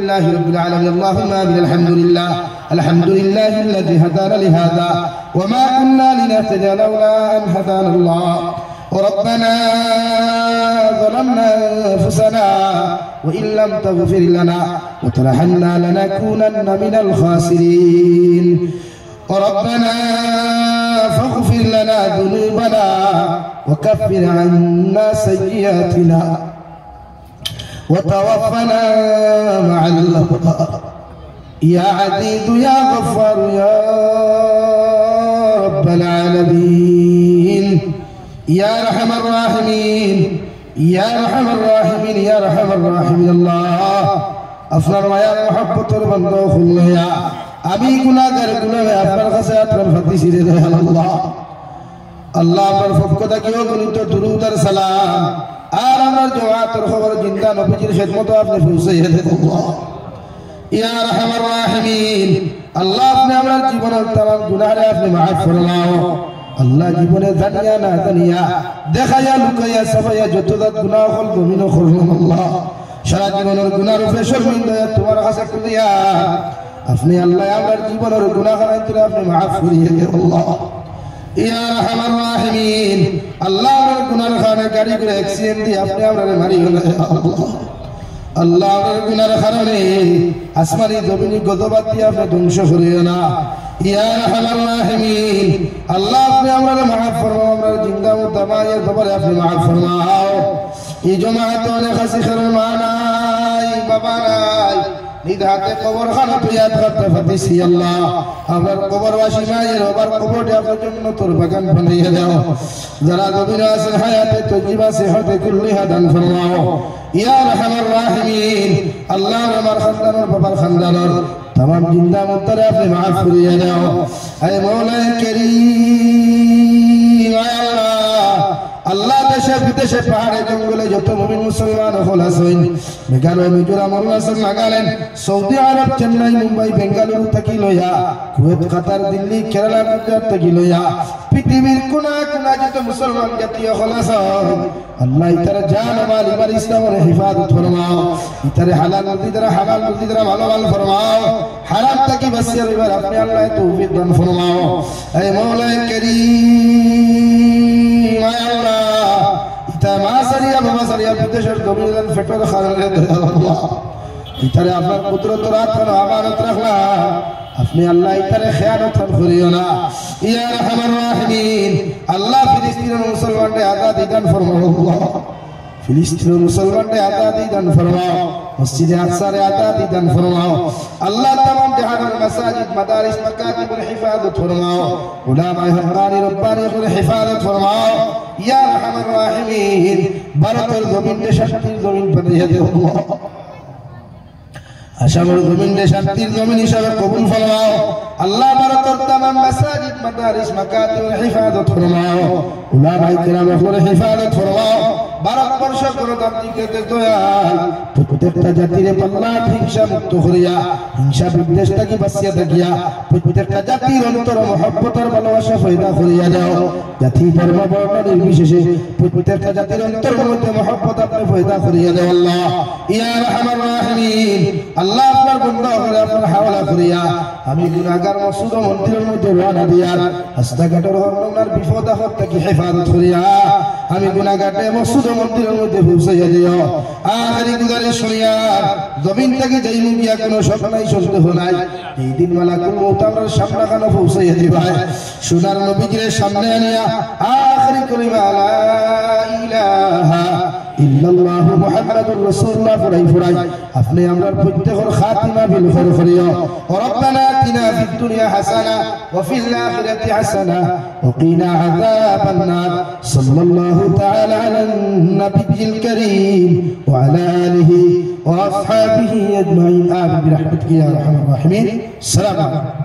لله رب العالمين اللهم آمين الحمد لله الذي هدانا لهذا وما كنا لنهتدي لولا أن هدانا الله ربنا ظلمنا أنفسنا وإن لم تغفر لنا وترحمنا لنكونن من الخاسرين ربنا فاغفر لنا ذنوبنا وكفر عنا سيئاتنا وتوفنا مع الأبرار يا عزيز يا غفار يا رب العالمين يا أرحم الراحمين يا أرحم الراحمين يا أرحم الراحمين الله أفضل يا محبة البندو خليا أبي গুনাহগার গুনাহে আপনার কাছে আপনার ফাতি ছিড়ে দেয় আল্লাহ আল্লাহ আপনার পক্ষ থেকে অগণিত দুরূদ আর সালাম আর আমার জওয়াতের খবর জিন্দা নবীজির খিদমত আপনি পৌঁছাইয়া দেন আল্লাহ ইয়া আরহামার রাহিমিন আল্লাহ আপনি আমার জীবনের तमाम গুনাহরে আপনি maaf ফরমাও আল্লাহ জীবনে জানিয়া না জানিয়া দেখায়া লুকাইয়া সবাইয়া যত গুনাহ হল জমিন করলাম আল্লাহ সারা জীবনের গুনাহ রূপে শর্মিন্দা তোমার কাছে করিয়া আপনি আল্লাহ আমার জীবনের গুনাহগার আপনি maaf করিয়ে দেন আল্লাহ ইয়া আরহামার রাহিমিন আল্লাহ আমার গুনাহর কারণে গাড়ি করে অ্যাক্সিডেন্ট দিয়ে আপনি আমারে মারিও না আল্লাহ আল্লাহ আমার গুনাহর কারণে আসমানি জমিনি গজবাত দিয়ে আপনি ধ্বংস করিও না ইয়া আরহামার রাহিমিন আল্লাহ আপনি আমারে maaf ফরমাও আমরা জিন্দা মুতামায়ের খবরে আপনি maaf ফরমাও এই জামাতে অনেক আছে খেরো মানাই বাবা নাই নিধাতে কবর খানা পিয়াত করতে ফাতিসি আল্লাহ আমার কবরবাসী মায়ের ওবার কবরটি আপনার জন্য তোর বাগান বানিয়ে দাও যারা জমিনে আছে হায়াতে তজিবা সেহতে কুল্লিহা দান ফরমাও ইয়া আরহামার রাহিমিন আল্লাহ আমার খানদানের বাবার খানদানের तमाम जिंदा मुत्तরে আপনি maaf করিয়ে দাও হে মওলা করিম আল্লাহ দেশে বিদেশে পাহাড়ে জঙ্গলে যত মুমিন মুসলমান হল আছেন মেঘালয় মিজোরাম অরুণাচল নাগাল্যান্ড সৌদি আরব চেন্নাই মুম্বাই বেঙ্গালুরু থেকে লইয়া কুয়েত কাতার দিল্লি কেরালা গুজরাট থেকে লইয়া পৃথিবীর কোনা কোনা যত মুসলমান জাতি হল আছেন আল্লাহ ইতার জান মাল ইমান ইসলামের হিফাজত ফরমাও ইতার হালাল রুজি দ্বারা ভালো ভালো ফরমাও হারাম থেকে বাঁচিয়ে রইবার আপনি আল্লাহ তৌফিক দান ফরমাও হে মওলা করিম আল্লাহ ইতা মাসারিয়া বাবা সারিয়া বিদেশের জমিদার ফেটর খারালে আল্লাহ ইতারে আপনার কুদরত রাখেন আমানত রাখলা আপনি আল্লাহ ইতারে খেয়ানত করিও না ইয়া আরহামার রাহিমিন আল্লাহ ফিলিস্তিনের মুসলমানদের আজাদি দান ফরমাও আল্লাহ ফিলিস্তিনের মুসলমানদের আজাদি দান ফরমাও মসজিদে আকসারে আজাদি দান ফরমাও আল্লাহ तमाम জাহানের মাসাজিদ মাদারিস মাকাতিবুল হিফাজত ফরমাও উলামায়ে হক্কানি রব্বানিদের হিফাজত ফরমাও ইয়া আরহামার রাহিমিন ভারতের জমিনে শান্তির জমিন বানিয়ে দাও আল্লাহ আসামের জমিনে শান্তির জমিন হিসাবে কবুল ফরমাও আল্লাহ ভারতের तमाम মাসাজিদ মাদারিস মাকাতিবুল হিফাজত ফরমাও উলামায়ে কিরামের হিফাজত ফরমাও ভারতবর্ষ গণতান্ত্রিকের দয়াল প্রত্যেকটা জাতির পাল্লা হিংসা মুক্ত করিয়া হিংসা বিদ্বেষ থেকে বাঁচিয়া থাকিয়া প্রত্যেকটা জাতির অন্তর মহব্বতের ভালোবাসা পয়দা করিয়া দাও জাতি ধর্ম বর্ণ নির্বিশেষে প্রত্যেকটা জাতির অন্তর মধ্যে মহব্বত আপনি পয়দা করিয়া দাও আল্লাহ ইয়া আরহামার রাহিমিন আল্লাহ আপনার বন্ধ করে আপনার হাওলা করিয়া আমি গুনাহগার মসজিদ ও মন্দিরের মধ্যে রওনা দিয়া রাস্তাঘাটের হরনার বিপদ আপদ থেকে হেফাজত করিয়া আমি গুনাহগারে মসজিদ ও মন্দিরের মধ্যে পৌঁছাইয়া দিও আখেরি গুজারিশ শুনিয়া জমিন থেকে যাইমু গিয়া কোনো শক নাই সন্দেহ নাই এই দিন মালাকুল মউত আমরার সামনে কানো পৌঁছাইয়া দিবা সোনার নবীজির সামনে আনিয়া আখেরি কলিমা লা ইলাহা ইল্লাল্লাহু মুহাম্মাদুর রাসূলুল্লাহ ফুরাই আপনি আমরার প্রত্যেকের খাতিমা বিল খৈর করিও রব্বানা আতিনা ফিদ দুনিয়া হাসানা ওয়া ফিল আখিরাতি হাসানা ওয়া কিনা আযাবান নার সাল্লাল্লাহু তাআলা আলান নাবিয়্যিল কারীম ওয়া আলা আলিহি ওয়া আসহাবিহি আজমাইন আমিন বিরহমাতিকা ইয়া আরহামার রাহিমিন আসসালামু আলাইকুম।